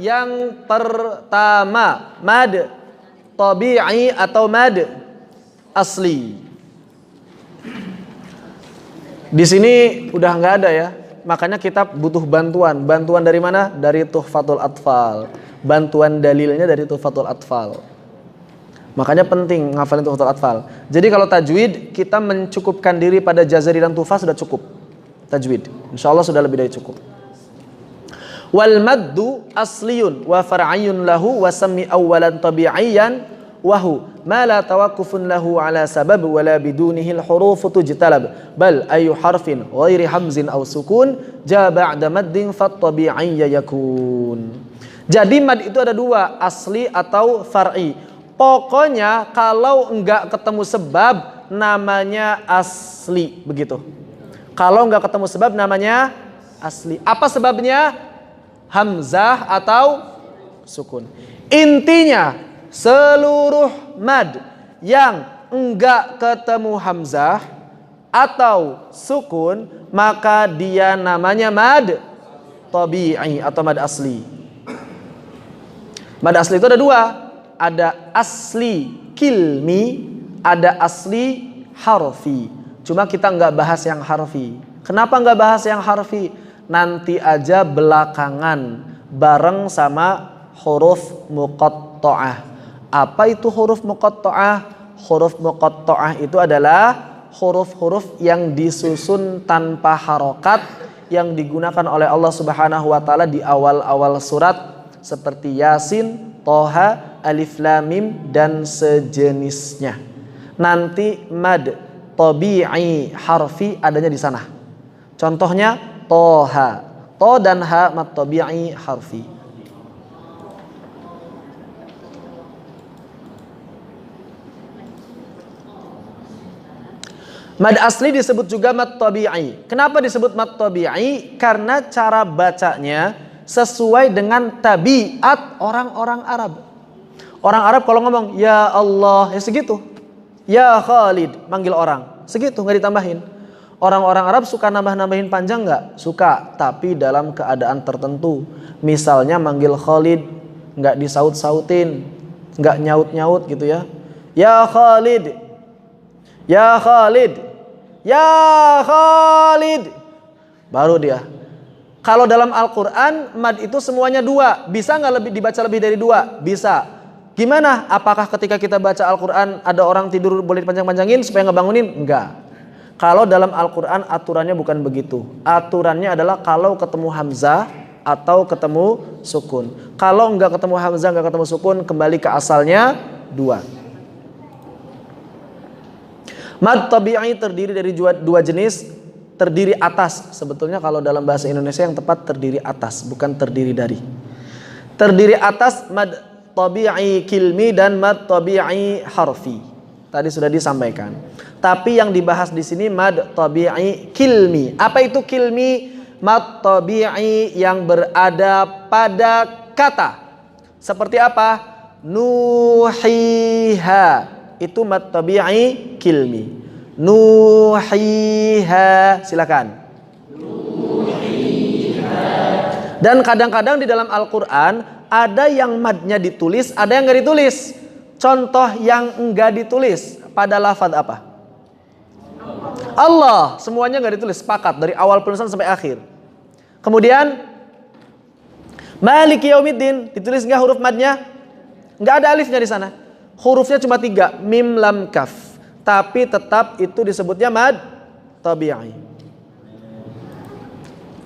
yang pertama, mad tabi'i atau mad asli. Di sini udah nggak ada ya, makanya kita butuh bantuan. Bantuan dari mana? Dari Tuhfatul Atfal. Bantuan dalilnya dari Tuhfatul Atfal. Makanya penting ngafalin Tuhfatul Atfal. Jadi kalau tajwid, kita mencukupkan diri pada Jazari dan Tuhfa sudah cukup. Tajwid, insya Allah sudah lebih dari cukup. Wal maddu asliyun wa far'iyun lahu wa sammi awwalan tabi'iyan wa hu ma la tawaqqufun lahu ala sabab wa la bidunihi al huruf tujtalab bal ayu harfin ghairi hamzin aw sukun ja ba'da maddin fat tabi'iyya yakun. Jadi mad itu ada dua, asli atau far'i. Pokoknya kalau enggak ketemu sebab namanya asli, begitu. Kalau enggak ketemu sebab namanya asli. Apa sebabnya? Hamzah atau sukun. Intinya seluruh mad yang enggak ketemu hamzah atau sukun maka dia namanya mad tabi'i atau mad asli. Mad asli itu ada dua, ada asli kilmi, ada asli harfi. Cuma kita enggak bahas yang harfi. Kenapa enggak bahas yang harfi? Nanti aja belakangan bareng sama huruf muqatta'ah. Apa itu huruf muqatta'ah? Huruf muqatta'ah itu adalah huruf-huruf yang disusun tanpa harokat yang digunakan oleh Allah Subhanahu wa taala di awal-awal surat seperti Yasin, Toha, Alif Lam Mim dan sejenisnya. Nanti mad tabi'i harfi adanya di sana. Contohnya Toha, to dan ha mad tabi'i harfi. Mad asli disebut juga mad tabi'i. Kenapa disebut mad tabi'i? Karena cara bacanya sesuai dengan tabiat orang-orang Arab. Orang Arab kalau ngomong ya Allah ya segitu. Ya Khalid manggil orang segitu, nggak ditambahin. Orang-orang Arab suka nambah-nambahin panjang nggak? Suka, tapi dalam keadaan tertentu. Misalnya manggil Khalid, nggak disaut-sautin, nggak nyaut-nyaut gitu ya. Ya Khalid, ya Khalid, ya Khalid. Baru dia. Kalau dalam Al-Quran, mad itu semuanya dua. Bisa nggak dibaca lebih dari dua? Bisa. Gimana? Apakah ketika kita baca Al-Quran ada orang tidur boleh dipanjang-panjangin supaya ngebangunin? Enggak. Kalau dalam Al-Quran aturannya bukan begitu. Aturannya adalah kalau ketemu hamzah atau ketemu sukun. Kalau enggak ketemu hamzah, enggak ketemu sukun, kembali ke asalnya dua. Mad tabi'i terdiri dari dua jenis, terdiri atas. Sebetulnya kalau dalam bahasa Indonesia yang tepat terdiri atas, bukan terdiri dari. Terdiri atas mad tabi'i kilmi dan mad tabi'i harfi. Tadi sudah disampaikan. Tapi yang dibahas di sini mad tabi'i kilmi. Apa itu kilmi? Mad tabi'i yang berada pada kata. Seperti apa? Nuhiha. Itu mad tabi'i kilmi. Nuhiha. Silakan. Nuhiha. Dan kadang-kadang di dalam Al-Quran ada yang madnya ditulis, ada yang enggak ditulis. Contoh yang enggak ditulis pada lafaz apa? Allah, semuanya nggak ditulis, sepakat dari awal penulisan sampai akhir. Kemudian Maliki Yaumiddin ditulis nggak huruf madnya? Nggak ada alifnya di sana. Hurufnya cuma 3, mim lam kaf. Tapi tetap itu disebutnya mad tabi'i.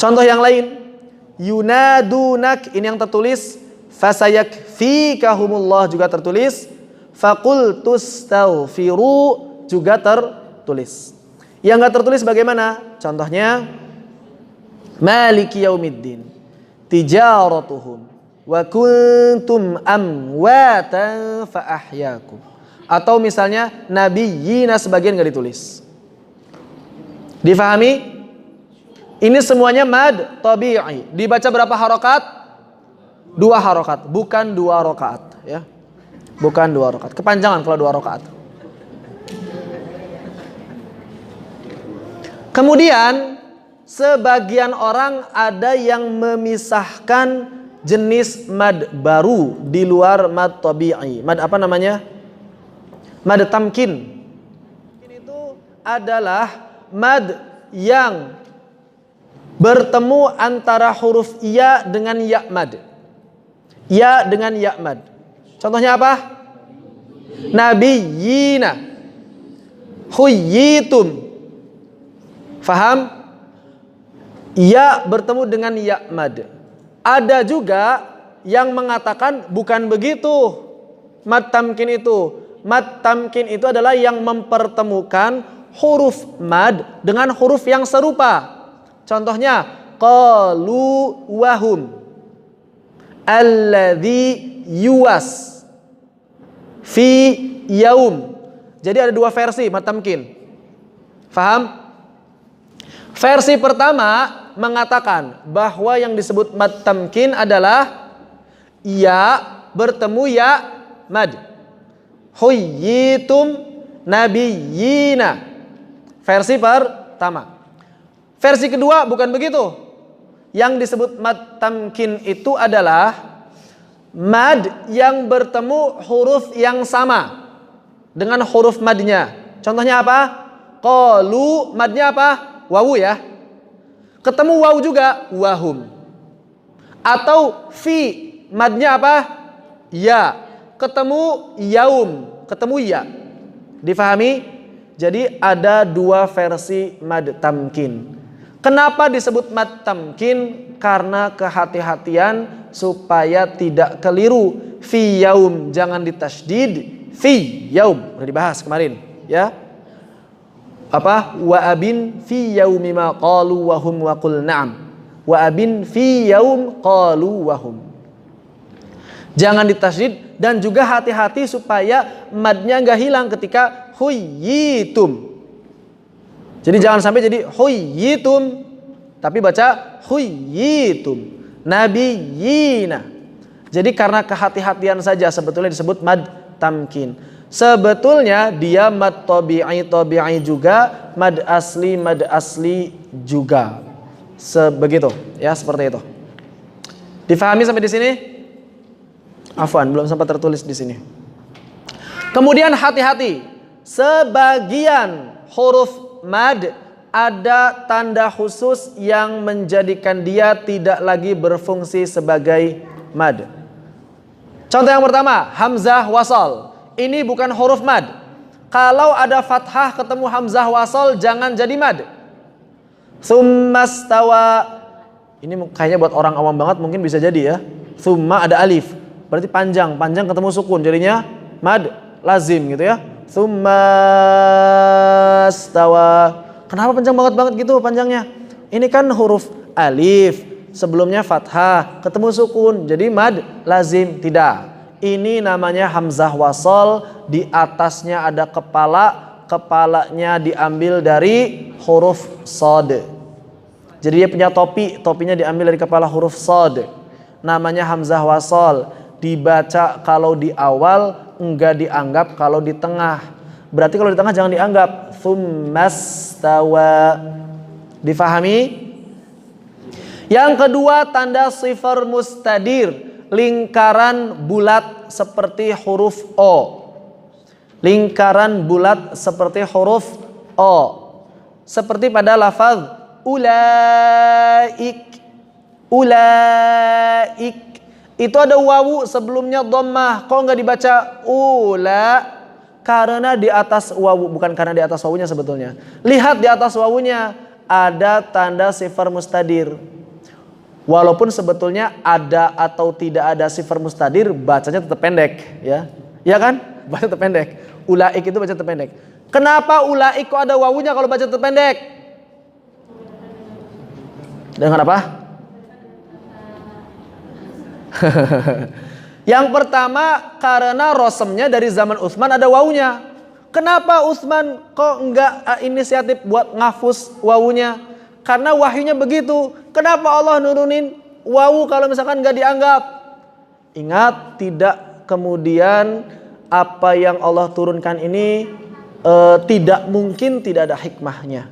Contoh yang lain, yunadunak ini yang tertulis, fasayakfikahumullah juga tertulis, faqul tustaghfiru juga tertulis. Yang enggak tertulis bagaimana? Contohnya Maliki Yaumiddin tijaratuhum wa kuntum amwatan fa ahyakum. Atau misalnya nabiyina sebagian enggak ditulis. Difahami? Ini semuanya mad tabi'i. Dibaca berapa harokat? 2 harokat, bukan 2 rakaat ya. Bukan 2 rakaat. Kepanjangan kalau 2 rakaat. Kemudian sebagian orang ada yang memisahkan jenis mad baru di luar mad tabi'i. Mad apa namanya? Mad tamkin. Itu adalah mad yang bertemu antara huruf ya dengan ya mad. Ya dengan ya mad. Contohnya apa? Nabiyina, khuyyitum. Faham? Ya bertemu dengan ya mad. Ada juga yang mengatakan bukan begitu mad tamkin itu. Mad tamkin itu adalah yang mempertemukan huruf mad dengan huruf yang serupa. Contohnya qalu wahum, alladzi yuwas, fi yaum. Jadi ada dua versi mad tamkin. Faham? Versi pertama mengatakan bahwa yang disebut mad tamkin adalah ya bertemu ya mad. Huyyitum nabiyina. Versi pertama. Versi kedua bukan begitu. Yang disebut mad tamkin itu adalah mad yang bertemu huruf yang sama dengan huruf madnya. Contohnya apa? Qalu, madnya apa? Wawu ya. Ketemu wawu juga, wahum. Atau fi, madnya apa? Ya. Ketemu yaum, ketemu ya. Difahami? Jadi ada dua versi mad tamkin. Kenapa disebut mad tamkin? Karena kehati-hatian supaya tidak keliru. Fi yaum, jangan ditasydid. Fi yaum, udah dibahas kemarin ya. Apa? Wa abin fi yaumi ma qalu wa hum wa qul na'am. Wa abin fi yaum qalu wa hum. Jangan ditasydid dan juga hati-hati supaya madnya enggak hilang ketika huyyitum. Jadi jangan sampai jadi huyyitum tapi baca huyyitum nabiyina. Jadi karena kehati-hatian saja sebetulnya disebut mad tamkin. Sebetulnya dia mad tabi'i juga, mad asli juga. Sebegitu ya, seperti itu. Difahami sampai di sini? Afwan, belum sempat tertulis di sini. Kemudian hati-hati, sebagian huruf mad ada tanda khusus yang menjadikan dia tidak lagi berfungsi sebagai mad. Contoh yang pertama, hamzah wasal. Ini bukan huruf mad. Kalau ada fathah ketemu hamzah wasal jangan jadi mad. Tsummastawa. Ini kayaknya buat orang awam banget mungkin bisa jadi ya. Tsumma ada alif. Berarti panjang ketemu sukun jadinya mad lazim gitu ya. Tsummastawa. Kenapa panjang banget gitu panjangnya? Ini kan huruf alif, sebelumnya fathah, ketemu sukun, jadi mad lazim. Tidak. Ini namanya hamzah wasal, di atasnya ada kepala, kepalanya diambil dari huruf shad. Jadi dia punya topi, topinya diambil dari kepala huruf shad. Namanya hamzah wasal, dibaca kalau di awal, enggak dianggap kalau di tengah. Berarti kalau di tengah jangan dianggap. Tsummastawa. Difahami? Yang kedua tanda sifar mustadir, lingkaran bulat seperti huruf O. Lingkaran bulat seperti huruf O. Seperti pada lafaz ulaik. Ulaik. Itu ada wawu sebelumnya dhammah. Kok enggak dibaca ula? Karena di atas wawu, bukan karena di atas wawunya sebetulnya. Lihat di atas wawunya ada tanda sifar mustadir. Walaupun sebetulnya ada atau tidak ada sifar mustadir, bacanya tetap pendek, ya. Ya kan? Baca tetap pendek. Ulaik itu baca tetap pendek. Kenapa ulaik kok ada wawunya kalau baca tetap pendek? Dengan apa? Yang pertama karena rosemnya dari zaman Utsman ada wawunya. Kenapa Utsman kok enggak inisiatif buat ngafus wawunya? Karena wahyunya begitu. Kenapa Allah nurunin wawu kalau misalkan enggak dianggap? Ingat, tidak kemudian apa yang Allah turunkan ini tidak mungkin tidak ada hikmahnya.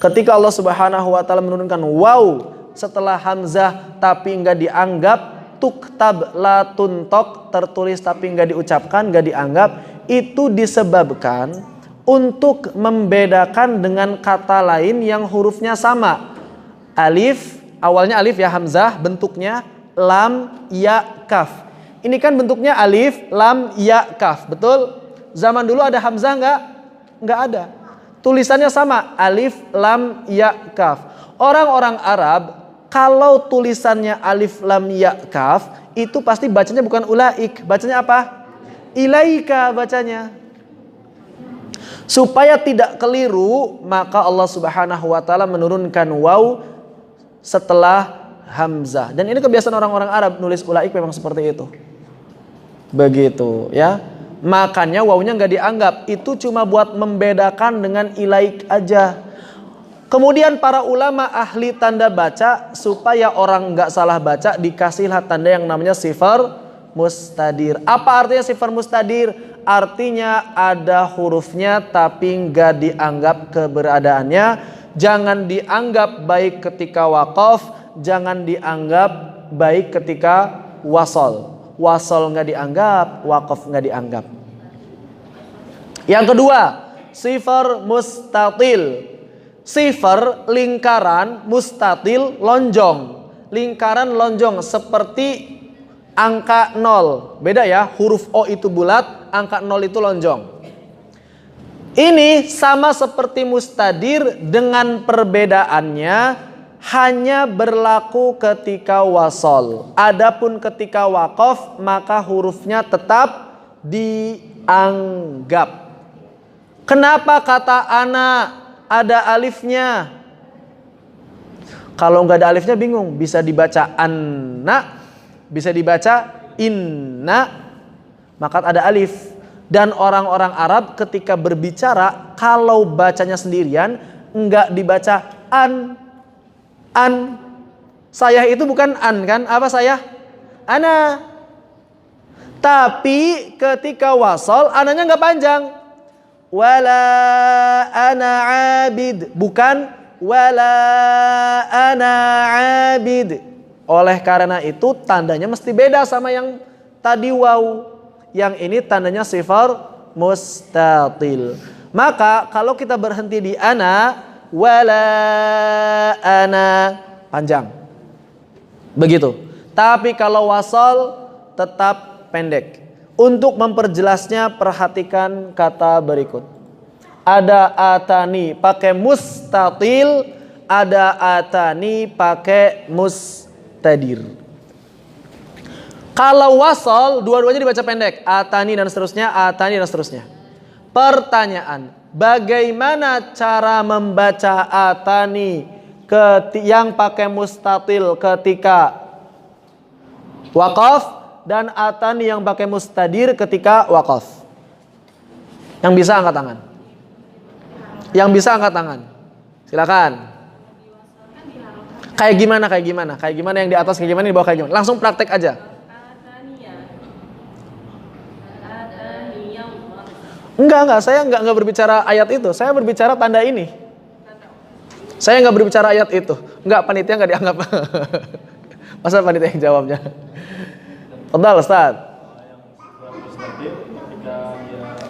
Ketika Allah Subhanahu wa taala menurunkan waw setelah hamzah tapi enggak dianggap, tuktab la tuntok, tertulis tapi nggak diucapkan, nggak dianggap, itu disebabkan untuk membedakan dengan kata lain yang hurufnya sama. Alif, awalnya alif ya, hamzah, bentuknya lam, ya, kaf. Ini kan bentuknya alif, lam, ya, kaf, betul? Zaman dulu ada hamzah nggak? Nggak ada. Tulisannya sama, alif, lam, ya, kaf. Orang-orang Arab kalau tulisannya alif, lam, ya, kaf, itu pasti bacanya bukan ulaik, bacanya apa? Ilaika bacanya. Supaya tidak keliru, maka Allah Subhanahu wa taala menurunkan waw setelah hamzah. Dan ini kebiasaan orang-orang Arab, nulis ulaik memang seperti itu. Begitu ya. Makanya wawnya nggak dianggap, itu cuma buat membedakan dengan ilaik aja. Kemudian para ulama ahli tanda baca, supaya orang nggak salah baca, dikasihlah tanda yang namanya sifar mustadir. Apa artinya sifar mustadir? Artinya ada hurufnya tapi nggak dianggap keberadaannya. Jangan dianggap baik ketika waqaf, jangan dianggap baik ketika wasol. Wasol nggak dianggap, waqaf nggak dianggap. Yang kedua, sifar mustatil. Sifar lingkaran, mustatil lonjong. Lingkaran lonjong seperti angka 0. Beda ya, huruf O itu bulat, angka 0 itu lonjong. Ini sama seperti mustadir dengan perbedaannya hanya berlaku ketika wasol. Adapun ketika waqaf maka hurufnya tetap dianggap. Kenapa kata ana ada alifnya? Kalau nggak ada alifnya bingung, bisa dibaca anna, bisa dibaca inna, maka ada alif. Dan orang-orang Arab ketika berbicara, kalau bacanya sendirian nggak dibaca an. Saya itu bukan an kan? Apa saya? Ana. Tapi ketika wasol, ananya nggak panjang. Wala ana abid, bukan wala ana abid. Oleh karena itu tandanya mesti beda sama yang tadi waw. Yang ini tandanya sifar mustatil. Maka kalau kita berhenti di ana, wala ana, panjang. Begitu. Tapi kalau wasal tetap pendek. Untuk memperjelasnya perhatikan kata berikut. Ada atani pakai mustatil, ada atani pakai mustadir. Kalau wasal dua-duanya dibaca pendek, atani dan seterusnya, atani dan seterusnya. Pertanyaan, bagaimana cara membaca atani yang pakai mustatil ketika waqaf dan atani yang pakai mustadir ketika waqaf? Yang bisa angkat tangan. Yang bisa angkat tangan. Silakan. Kayak gimana? Kayak gimana yang di atas, kayak gimana yang di bawah, kayak gimana? Langsung praktek aja. Enggak, saya enggak berbicara ayat itu. Saya berbicara tanda ini. Saya enggak berbicara ayat itu. Enggak, panitia enggak dianggap. Masa panitia yang jawabnya? Fadhal Ustaz.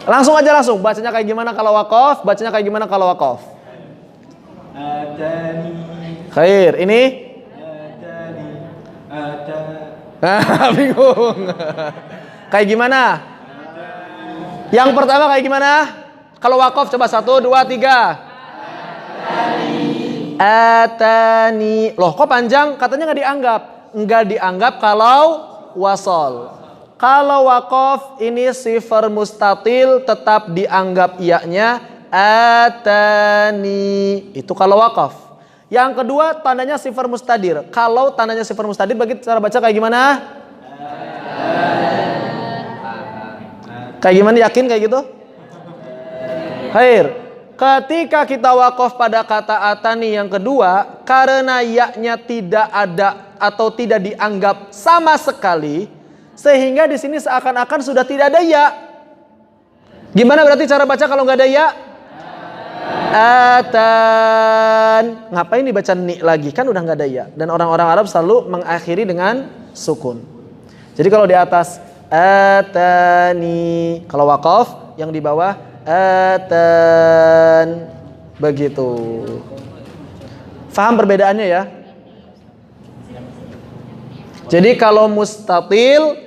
Langsung aja langsung. Bacanya kayak gimana kalau waqaf? Bacanya kayak gimana kalau waqaf? Atani. Khair. Ini? Atani. Bingung. Kayak gimana? Yang pertama kayak gimana? Kalau waqaf coba 1, 2, 3. Atani. Loh kok panjang? Katanya nggak dianggap. Nggak dianggap kalau wasol. Kalau waqaf ini sifar mustatil tetap dianggap iya-nya atani. Itu kalau waqaf. Yang kedua tandanya sifar mustadir. Kalau tandanya sifar mustadir bagi cara baca kayak gimana? Kayak gimana, yakin kayak gitu? Khair. Ketika kita waqaf pada kata atani yang kedua, karena ya-nya tidak ada atau tidak dianggap sama sekali, sehingga di sini seakan-akan sudah tidak ada ya. Gimana berarti cara baca kalau nggak ada ya? Atan. Ngapain dibaca ni lagi? Kan udah nggak ada ya. Dan orang-orang Arab selalu mengakhiri dengan sukun. Jadi kalau di atas atani, kalau waqaf yang di bawah atan. Begitu. Faham perbedaannya ya? Jadi kalau mustatil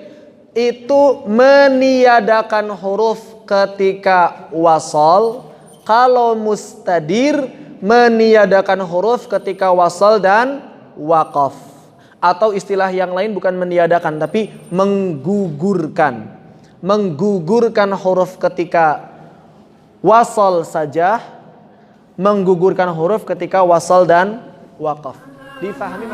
itu meniadakan huruf ketika wasal. Kalau mustadir meniadakan huruf ketika wasal dan waqaf. Atau istilah yang lain bukan meniadakan tapi menggugurkan. Menggugurkan huruf ketika wasal saja, menggugurkan huruf ketika wasal dan waqaf. Difahami?